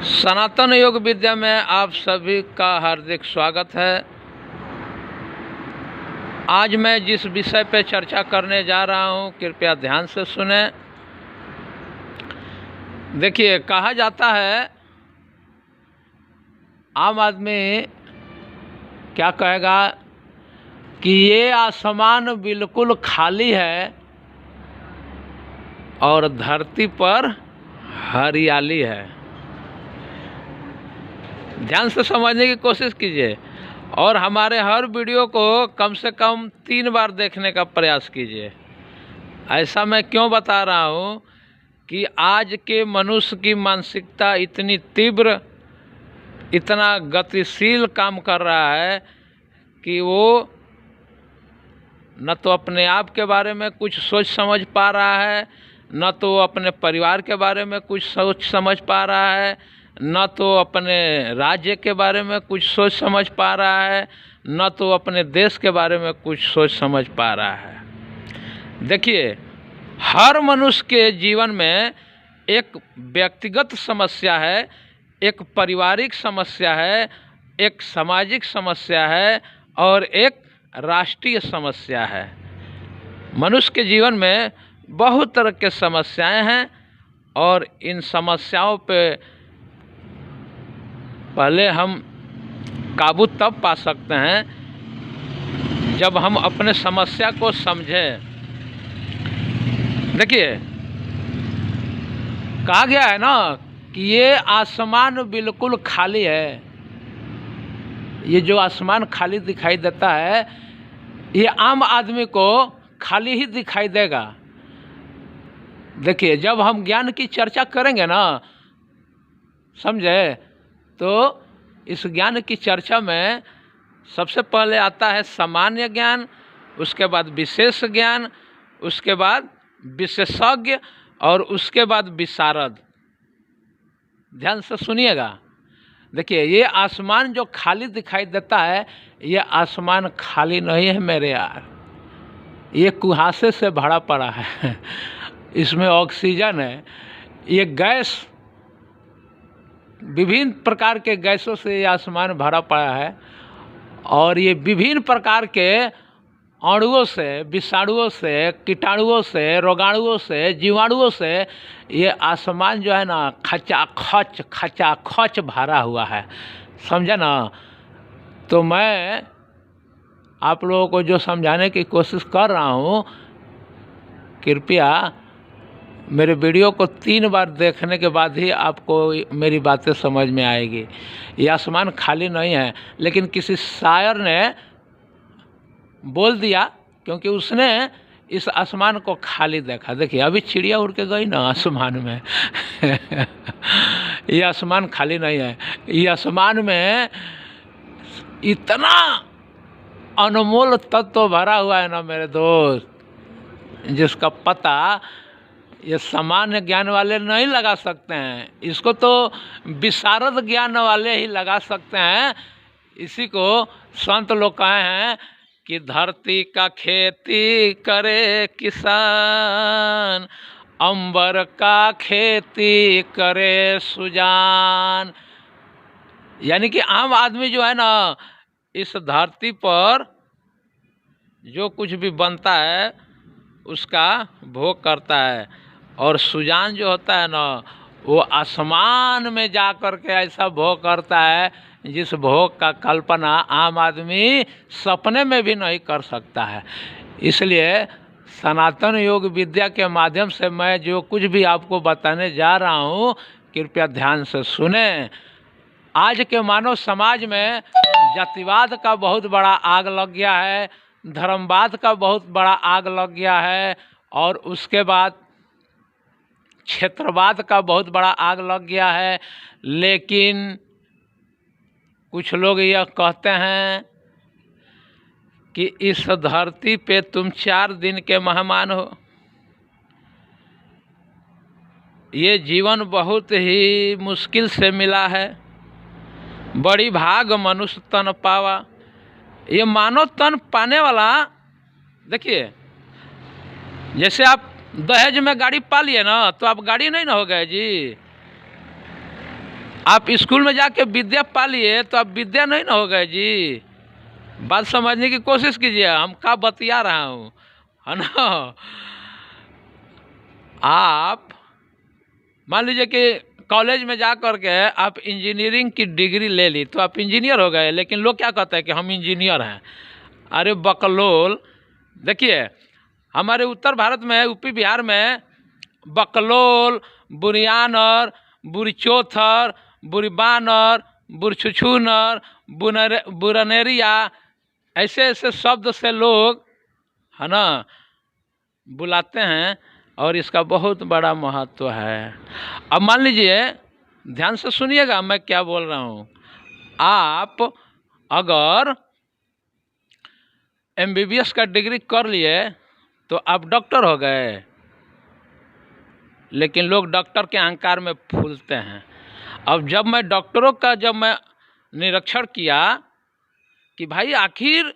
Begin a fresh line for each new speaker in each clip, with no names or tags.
सनातन योग विद्या में आप सभी का हार्दिक स्वागत है। आज मैं जिस विषय पे चर्चा करने जा रहा हूँ, कृपया ध्यान से सुने। देखिए, कहा जाता है आम आदमी क्या कहेगा कि ये आसमान बिल्कुल खाली है और धरती पर हरियाली है। ध्यान से समझने की कोशिश कीजिए और हमारे हर वीडियो को कम से कम 3 बार देखने का प्रयास कीजिए। ऐसा मैं क्यों बता रहा हूँ कि आज के मनुष्य की मानसिकता इतनी तीव्र, इतना गतिशील काम कर रहा है कि वो न तो अपने आप के बारे में कुछ सोच समझ पा रहा है, न तो अपने परिवार के बारे में कुछ सोच समझ पा रहा है, न तो अपने राज्य के बारे में कुछ सोच समझ पा रहा है, न तो अपने देश के बारे में कुछ सोच समझ पा रहा है। देखिए, हर मनुष्य के जीवन में एक व्यक्तिगत समस्या है, एक पारिवारिक समस्या है, एक सामाजिक समस्या है और एक राष्ट्रीय समस्या है। मनुष्य के जीवन में बहुत तरह के समस्याएं हैं और इन समस्याओं पे पहले हम काबू तब पा सकते हैं जब हम अपने समस्या को समझें। देखिए, कहा गया है ना कि ये आसमान बिल्कुल खाली है। ये जो आसमान खाली दिखाई देता है, ये आम आदमी को खाली ही दिखाई देगा। देखिए, जब हम ज्ञान की चर्चा करेंगे ना, समझे, तो इस ज्ञान की चर्चा में सबसे पहले आता है सामान्य ज्ञान, उसके बाद विशेष ज्ञान, उसके बाद विशेषज्ञ और उसके बाद विशारद। ध्यान से सुनिएगा। देखिए, ये आसमान जो खाली दिखाई देता है, ये आसमान खाली नहीं है मेरे यार। ये कुहासे से भरा पड़ा है। इसमें ऑक्सीजन है, ये गैस, विभिन्न प्रकार के गैसों से ये आसमान भरा पड़ा है और ये विभिन्न प्रकार के अणुओं से, विषाणुओं से, कीटाणुओं से, रोगाणुओं से, जीवाणुओं से ये आसमान जो है ना खचाखच भरा हुआ है। समझा ना? तो मैं आप लोगों को जो समझाने की कोशिश कर रहा हूँ, कृपया मेरे वीडियो को 3 बार देखने के बाद ही आपको मेरी बातें समझ में आएगी। ये आसमान खाली नहीं है, लेकिन किसी शायर ने बोल दिया क्योंकि उसने इस आसमान को खाली देखा। देखिए, अभी चिड़िया उड़ के गई ना आसमान में। ये आसमान खाली नहीं है। ये आसमान में इतना अनमोल तत्व भरा हुआ है ना मेरे दोस्त, जिसका पता ये सामान्य ज्ञान वाले नहीं लगा सकते हैं। इसको तो विशारद ज्ञान वाले ही लगा सकते हैं। इसी को संत लोग कहे हैं कि धरती का खेती करे किसान, अंबर का खेती करे सुजान। यानी कि आम आदमी जो है ना, इस धरती पर जो कुछ भी बनता है उसका भोग करता है, और सुजान जो होता है ना, वो आसमान में जा कर के ऐसा भोग करता है जिस भोग का कल्पना आम आदमी सपने में भी नहीं कर सकता है। इसलिए सनातन योग विद्या के माध्यम से मैं जो कुछ भी आपको बताने जा रहा हूँ, कृपया ध्यान से सुने। आज के मानव समाज में जातिवाद का बहुत बड़ा आग लग गया है, धर्मवाद का बहुत बड़ा आग लग गया है, और उसके बाद क्षेत्रवाद का बहुत बड़ा आग लग गया है। लेकिन कुछ लोग यह कहते हैं कि इस धरती पे तुम 4 दिन के मेहमान हो। ये जीवन बहुत ही मुश्किल से मिला है, बड़ी भाग मनुष्य तन पावा। ये मानव तन पाने वाला, देखिए, जैसे आप दहेज में गाड़ी पा लिए ना, तो आप गाड़ी नहीं ना हो गए जी। आप स्कूल में जाके विद्या पा लिए तो आप विद्या नहीं ना हो गए जी। बात समझने की कोशिश कीजिए, हम क्या बतिया रहा हूँ, है ना। आप मान लीजिए कि कॉलेज में जा कर के आप इंजीनियरिंग की डिग्री ले ली तो आप इंजीनियर हो गए, लेकिन लोग क्या कहते हैं कि हम इंजीनियर हैं। अरे बकलोल, देखिए हमारे उत्तर भारत में, यूपी बिहार में बकलोल, बुरियानर, बुरीचोथर, बुरीबानर, बुरछुछुनर, बुरनेरिया, ऐसे ऐसे शब्द से लोग, है ना, बुलाते हैं और इसका बहुत बड़ा महत्व है। अब मान लीजिए, ध्यान से सुनिएगा मैं क्या बोल रहा हूँ। आप अगर एमबीबीएस का डिग्री कर लिए तो आप डॉक्टर हो गए, लेकिन लोग डॉक्टर के अहंकार में फूलते हैं। अब जब मैं डॉक्टरों का निरीक्षण किया कि भाई आखिर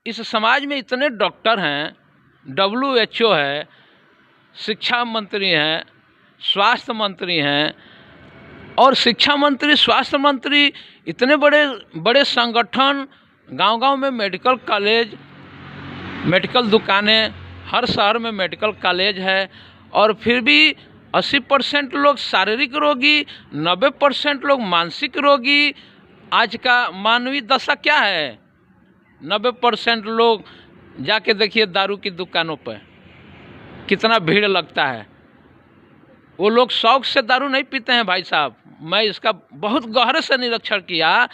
इस समाज में इतने डॉक्टर हैं, WHO है, शिक्षा मंत्री हैं, स्वास्थ्य मंत्री हैं, और शिक्षा मंत्री, स्वास्थ्य मंत्री, इतने बड़े बड़े संगठन, गांव-गांव में मेडिकल कॉलेज, मेडिकल दुकानें, हर शहर में मेडिकल कॉलेज है, और फिर भी 80% लोग शारीरिक रोगी, 90% लोग मानसिक रोगी। आज का मानवीय दशा क्या है? 90% लोग जाके देखिए दारू की दुकानों पर कितना भीड़ लगता है। वो लोग शौक से दारू नहीं पीते हैं भाई साहब। मैं इसका बहुत गहरे से निरीक्षण किया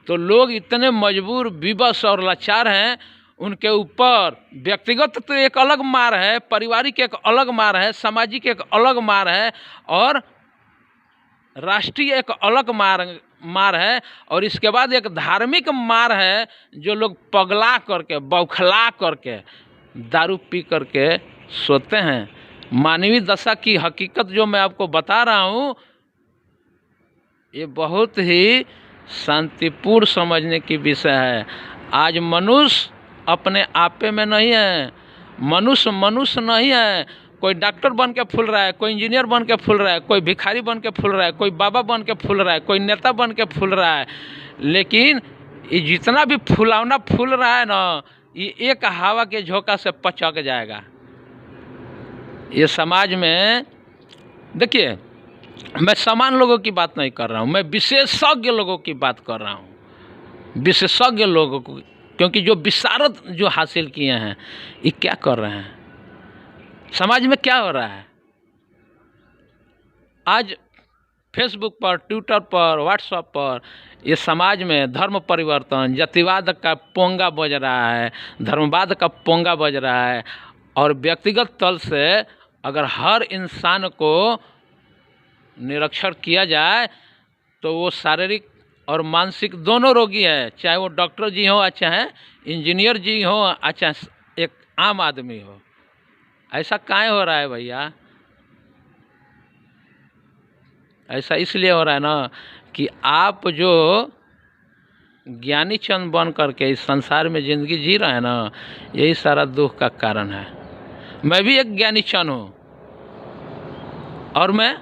तो लोग इतने मजबूर, विवश और लाचार हैं। उनके ऊपर व्यक्तिगत तो एक अलग मार है, पारिवारिक एक अलग मार है, सामाजिक एक अलग मार है, और राष्ट्रीय एक अलग मार है, और इसके बाद एक धार्मिक मार है। जो लोग पगला करके, बौखला करके दारू पी करके सोते हैं। मानवीय दशा की हकीकत जो मैं आपको बता रहा हूँ, ये बहुत ही शांतिपूर्ण समझने की विषय है। आज मनुष्य अपने आपे में नहीं है, मनुष्य नहीं है। कोई डॉक्टर बन के फूल रहा है, कोई इंजीनियर बन के फूल रहा है, कोई भिखारी बन के फूल रहा है, कोई बाबा बन के फूल रहा है, कोई नेता बन के फूल रहा है। लेकिन ये जितना भी फुलावना फूल रहा है ना, ये एक हवा के झोंका से पचक जाएगा। ये समाज में देखिए, मैं सामान्य लोगों की बात नहीं कर रहा हूँ, मैं विशेषज्ञ लोगों की बात कर रहा हूँ। विशेषज्ञ लोगों को, क्योंकि जो विशारद जो हासिल किए हैं, ये क्या कर रहे हैं, समाज में क्या हो रहा है। आज फेसबुक पर, ट्विटर पर, व्हाट्सएप पर ये समाज में धर्म परिवर्तन, जातिवाद का पोंगा बज रहा है, धर्मवाद का पोंगा बज रहा है। और व्यक्तिगत तल से अगर हर इंसान को निरीक्षण किया जाए तो वो शारीरिक और मानसिक दोनों रोगी है, चाहे वो डॉक्टर जी हो, चाहे इंजीनियर जी हो, चाहे एक आम आदमी हो। ऐसा काहे हो रहा है भैया? ऐसा इसलिए हो रहा है ना कि आप जो ज्ञानी चंद बन करके इस संसार में ज़िंदगी जी रहे हैं ना, यही सारा दुख का कारण है। मैं भी एक ज्ञानी चंद हूँ, और मैं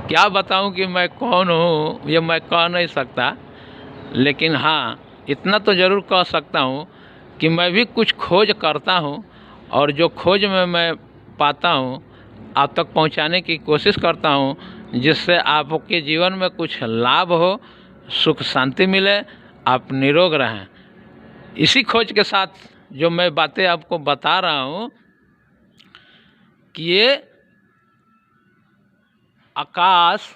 क्या बताऊं कि मैं कौन हूँ, ये मैं कह नहीं सकता। लेकिन हाँ, इतना तो ज़रूर कह सकता हूँ कि मैं भी कुछ खोज करता हूँ, और जो खोज में मैं पाता हूँ आप तक पहुँचाने की कोशिश करता हूँ, जिससे आपके जीवन में कुछ लाभ हो, सुख शांति मिले, आप निरोग रहें। इसी खोज के साथ जो मैं बातें आपको बता रहा हूँ कि ये आकाश,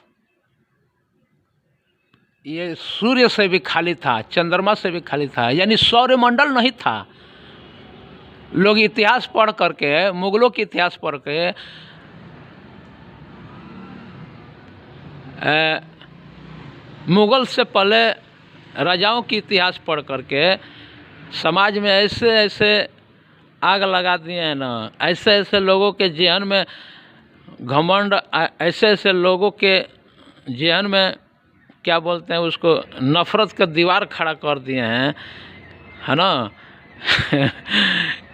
ये सूर्य से भी खाली था, चंद्रमा से भी खाली था, यानी सौरमंडल नहीं था। लोग इतिहास पढ़ करके, मुगलों के इतिहास पढ़ के, मुगल से पहले राजाओं की इतिहास पढ़ करके समाज में ऐसे ऐसे आग लगा दिए हैं ना, ऐसे ऐसे लोगों के जेहन में घमंड, ऐसे ऐसे लोगों के जेहन में क्या बोलते हैं उसको, नफरत का दीवार खड़ा कर दिए हैं, है ना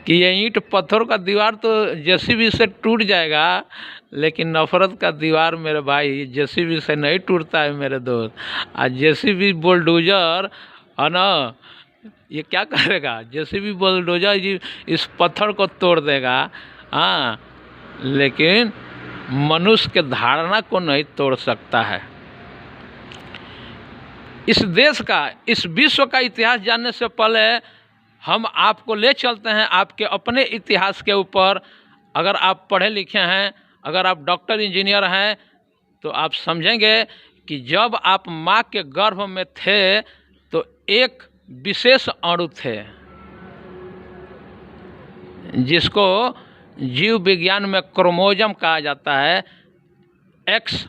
कि ये ईंट पत्थर का दीवार तो जेसीबी से टूट जाएगा, लेकिन नफरत का दीवार मेरे भाई जेसीबी से नहीं टूटता है मेरे दोस्त। आज जेसीबी बुलडोजर है ना, ये क्या करेगा? जेसीबी बुलडोजर ये इस पत्थर को तोड़ देगा, हाँ, लेकिन मनुष्य के धारणा को नहीं तोड़ सकता है। इस देश का, इस विश्व का इतिहास जानने से पहले हम आपको ले चलते हैं आपके अपने इतिहास के ऊपर। अगर आप पढ़े लिखे हैं, अगर आप डॉक्टर इंजीनियर हैं, तो आप समझेंगे कि जब आप माँ के गर्भ में थे तो एक विशेष अणु थे जिसको जीव विज्ञान में क्रोमोसोम कहा जाता है। एक्स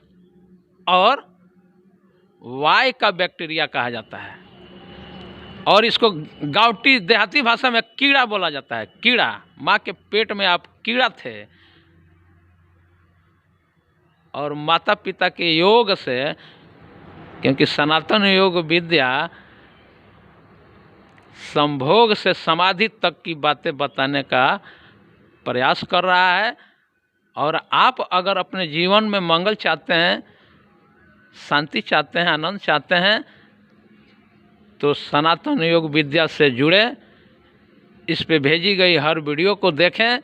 और वाई का बैक्टीरिया कहा जाता है, और इसको गाँवटी देहाती भाषा में कीड़ा बोला जाता है। कीड़ा, माँ के पेट में आप कीड़ा थे, और माता पिता के योग से, क्योंकि सनातन योग विद्या संभोग से समाधि तक की बातें बताने का प्रयास कर रहा है। और आप अगर अपने जीवन में मंगल चाहते हैं, शांति चाहते हैं, आनंद चाहते हैं, तो सनातन योग विद्या से जुड़े, इस पे भेजी गई हर वीडियो को देखें,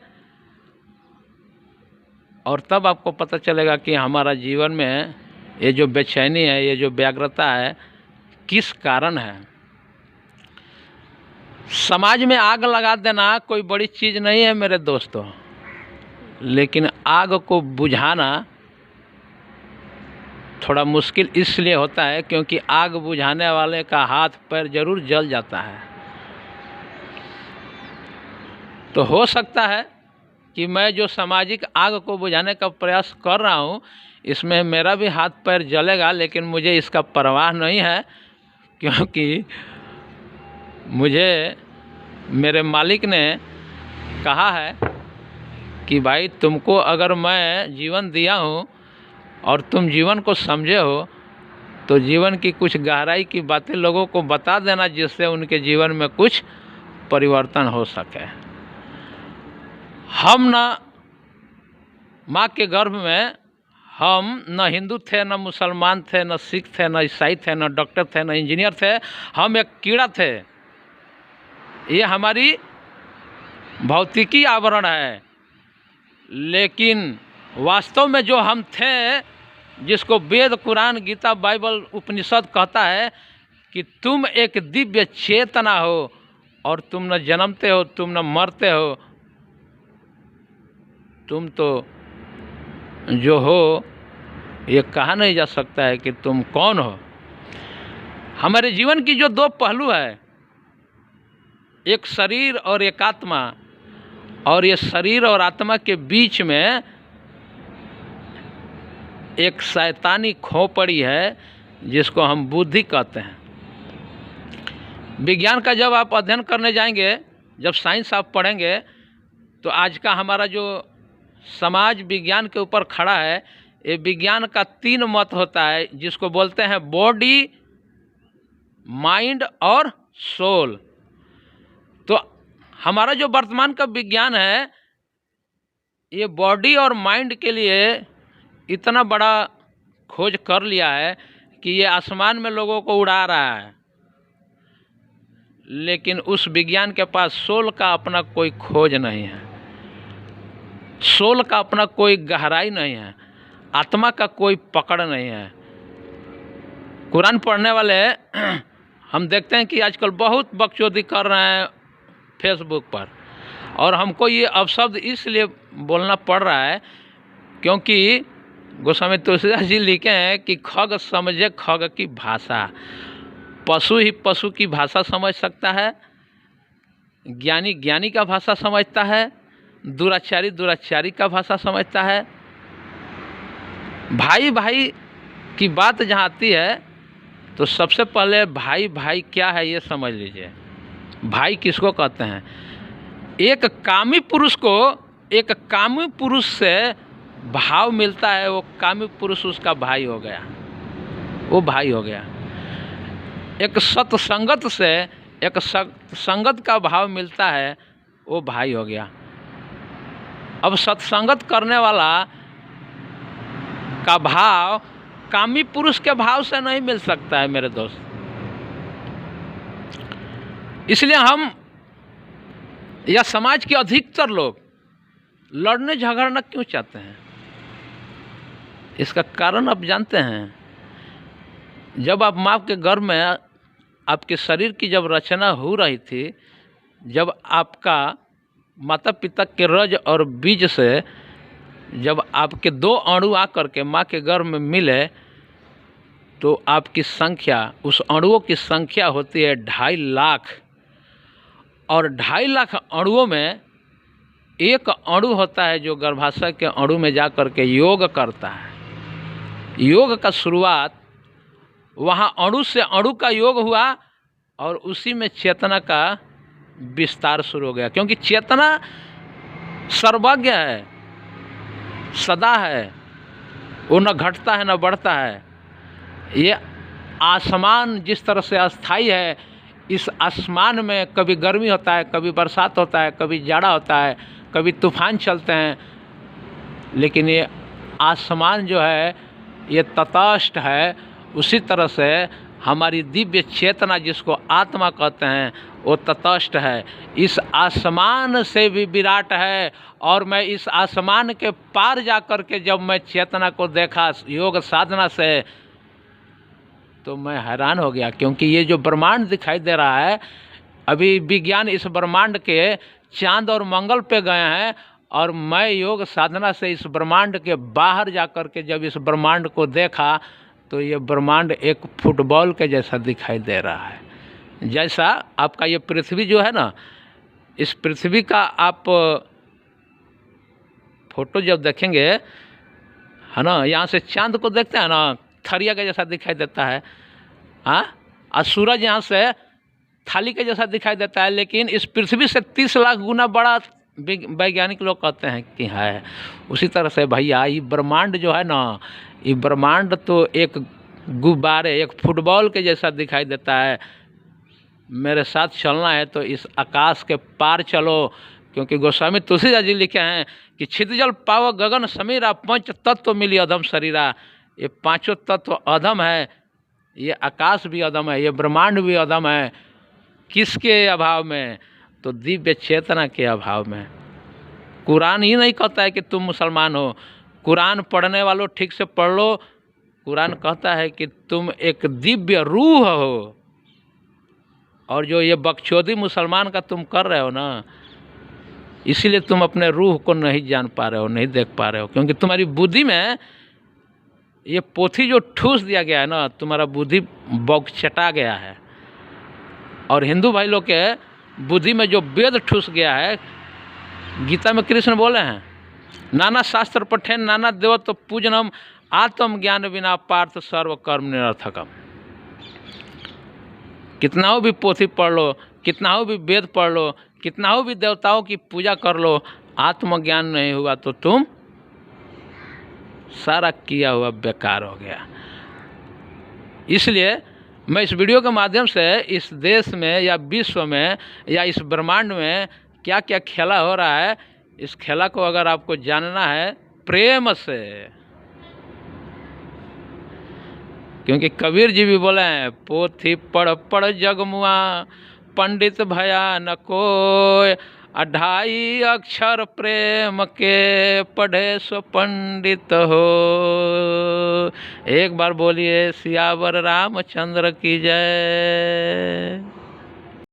और तब आपको पता चलेगा कि हमारा जीवन में ये जो बेचैनी है, ये जो व्यग्रता है, किस कारण है। समाज में आग लगा देना कोई बड़ी चीज़ नहीं है मेरे दोस्तों, लेकिन आग को बुझाना थोड़ा मुश्किल इसलिए होता है क्योंकि आग बुझाने वाले का हाथ पैर जरूर जल जाता है। तो हो सकता है कि मैं जो सामाजिक आग को बुझाने का प्रयास कर रहा हूँ, इसमें मेरा भी हाथ पैर जलेगा, लेकिन मुझे इसका परवाह नहीं है, क्योंकि मुझे मेरे मालिक ने कहा है कि भाई तुमको अगर मैं जीवन दिया हूँ और तुम जीवन को समझे हो, तो जीवन की कुछ गहराई की बातें लोगों को बता देना, जिससे उनके जीवन में कुछ परिवर्तन हो सके। हम ना माँ के गर्भ में, हम न हिंदू थे, न मुसलमान थे, न सिख थे, न ईसाई थे, न डॉक्टर थे, न इंजीनियर थे। हम एक कीड़ा थे। ये हमारी भौतिकी आवरण है, लेकिन वास्तव में जो हम थे, जिसको वेद, कुरान, गीता, बाइबल, उपनिषद कहता है कि तुम एक दिव्य चेतना हो, और तुम न जन्मते हो, तुम न मरते हो, तुम तो जो हो ये कहा नहीं जा सकता है कि तुम कौन हो। हमारे जीवन की जो दो पहलू है, एक शरीर और एक आत्मा, और ये शरीर और आत्मा के बीच में एक शैतानी खोपड़ी है जिसको हम बुद्धि कहते हैं। विज्ञान का जब आप अध्ययन करने जाएंगे, जब साइंस आप पढ़ेंगे, तो आज का हमारा जो समाज विज्ञान के ऊपर खड़ा है, ये विज्ञान का 3 मत होता है, जिसको बोलते हैं बॉडी, माइंड और सोल। तो हमारा जो वर्तमान का विज्ञान है, ये बॉडी और माइंड के लिए इतना बड़ा खोज कर लिया है कि ये आसमान में लोगों को उड़ा रहा है, लेकिन उस विज्ञान के पास सोल का अपना कोई खोज नहीं है, सोल का अपना कोई गहराई नहीं है, आत्मा का कोई पकड़ नहीं है। कुरान पढ़ने वाले हम देखते हैं कि आजकल बहुत बकचोदी कर रहे हैं फेसबुक पर, और हमको ये अपशब्द इसलिए बोलना पड़ रहा है क्योंकि गोस्वामी तुलसीदास जी लिखे हैं कि खग समझे खग की भाषा। पशु ही पशु की भाषा समझ सकता है, ज्ञानी ज्ञानी का भाषा समझता है, दुराचारी दुराचारी का भाषा समझता है। भाई भाई की बात जहाँ आती है, तो सबसे पहले भाई भाई क्या है ये समझ लीजिए। भाई किसको कहते हैं? एक कामी पुरुष को एक कामी पुरुष से भाव मिलता है, वो कामी पुरुष उसका भाई हो गया, वो भाई हो गया। एक सत्संगत से एक संगत का भाव मिलता है, वो भाई हो गया। अब सत्संगत करने वाला का भाव कामी पुरुष के भाव से नहीं मिल सकता है मेरे दोस्त। इसलिए हम या समाज के अधिकतर लोग लड़ने झगड़ना क्यों चाहते हैं? इसका कारण आप जानते हैं। जब आप माँ के गर्भ में आपके शरीर की जब रचना हो रही थी, जब आपका माता पिता के रज और बीज से जब आपके 2 अणु आकर के माँ के गर्भ में मिले, तो आपकी संख्या, उस अणुओं की संख्या होती है 2.5 लाख। और 2.5 लाख अणुओं में एक अणु होता है जो गर्भाशय के अणु में जा कर के योग करता है। योग का शुरुआत वहाँ अणु से अणु का योग हुआ और उसी में चेतना का विस्तार शुरू हो गया। क्योंकि चेतना सर्वज्ञ है, सदा है, वो न घटता है न बढ़ता है। ये आसमान जिस तरह से अस्थाई है, इस आसमान में कभी गर्मी होता है, कभी बरसात होता है, कभी जाड़ा होता है, कभी तूफान चलते हैं, लेकिन ये आसमान जो है ये तटस्थ है। उसी तरह से हमारी दिव्य चेतना, जिसको आत्मा कहते हैं, वो तटस्थ है। इस आसमान से भी विराट है। और मैं इस आसमान के पार जा कर के जब मैं चेतना को देखा योग साधना से, तो मैं हैरान हो गया। क्योंकि ये जो ब्रह्मांड दिखाई दे रहा है, अभी विज्ञान इस ब्रह्मांड के चांद और मंगल पे गए हैं, और मैं योग साधना से इस ब्रह्मांड के बाहर जा कर के जब इस ब्रह्मांड को देखा, तो ये ब्रह्मांड एक फुटबॉल के जैसा दिखाई दे रहा है। जैसा आपका ये पृथ्वी जो है ना, इस पृथ्वी का आप फोटो जब देखेंगे, है ना, यहाँ से चांद को देखते हैं ना, थरिया के जैसा दिखाई देता है। हाँ, और सूरज यहाँ से थाली के जैसा दिखाई देता है। लेकिन इस पृथ्वी से 30 लाख गुना बड़ा वैज्ञानिक लोग कहते हैं कि है। उसी तरह से भैया ये ब्रह्मांड जो है ना, ये ब्रह्मांड तो एक गुब्बारे, एक फुटबॉल के जैसा दिखाई देता है। मेरे साथ चलना है तो इस आकाश के पार चलो। क्योंकि गोस्वामी तुलसीदास जी लिखे हैं कि छितजल पाव गगन समीरा, 5 तत्व मिली अधम शरीरा। ये 5 तत्व अधम है, ये आकाश भी अधम है, ये ब्रह्मांड भी अधम है। किसके अभाव में? तो दिव्य चेतना के अभाव में। कुरान ही नहीं कहता है कि तुम मुसलमान हो। कुरान पढ़ने वालों ठीक से पढ़ लो। कुरान कहता है कि तुम एक दिव्य रूह हो। और जो ये बकचोदी मुसलमान का तुम कर रहे हो ना, इसीलिए तुम अपने रूह को नहीं जान पा रहे हो, नहीं देख पा रहे हो। क्योंकि तुम्हारी बुद्धि में ये पोथी जो ठूस दिया गया है ना, तुम्हारा बुद्धि बौखचटा गया है। और हिंदू भाई लोग के बुद्धि में जो वेद ठूस गया है, गीता में कृष्ण बोले हैं, नाना शास्त्र पठेन नाना देवत्व पूजनम, आत्मज्ञान बिना पार्थ सर्व कर्म निरर्थकम। कितना हो भी पोथी पढ़ लो, कितना हो भी वेद पढ़ लो, कितना हो भी देवताओं की पूजा कर लो, आत्मज्ञान नहीं हुआ तो तुम सारा किया हुआ बेकार हो गया। इसलिए मैं इस वीडियो के माध्यम से इस देश में या विश्व में या इस ब्रह्मांड में क्या क्या खेला हो रहा है, इस खेला को अगर आपको जानना है प्रेम से, क्योंकि कबीर जी भी बोले हैं, पोथी पढ़ पढ़ जगमुआ, पंडित भया न कोय, 2.5 अक्षर प्रेम के, पढ़े सो पंडित हो। एक बार बोलिए सियावर रामचंद्र की जय।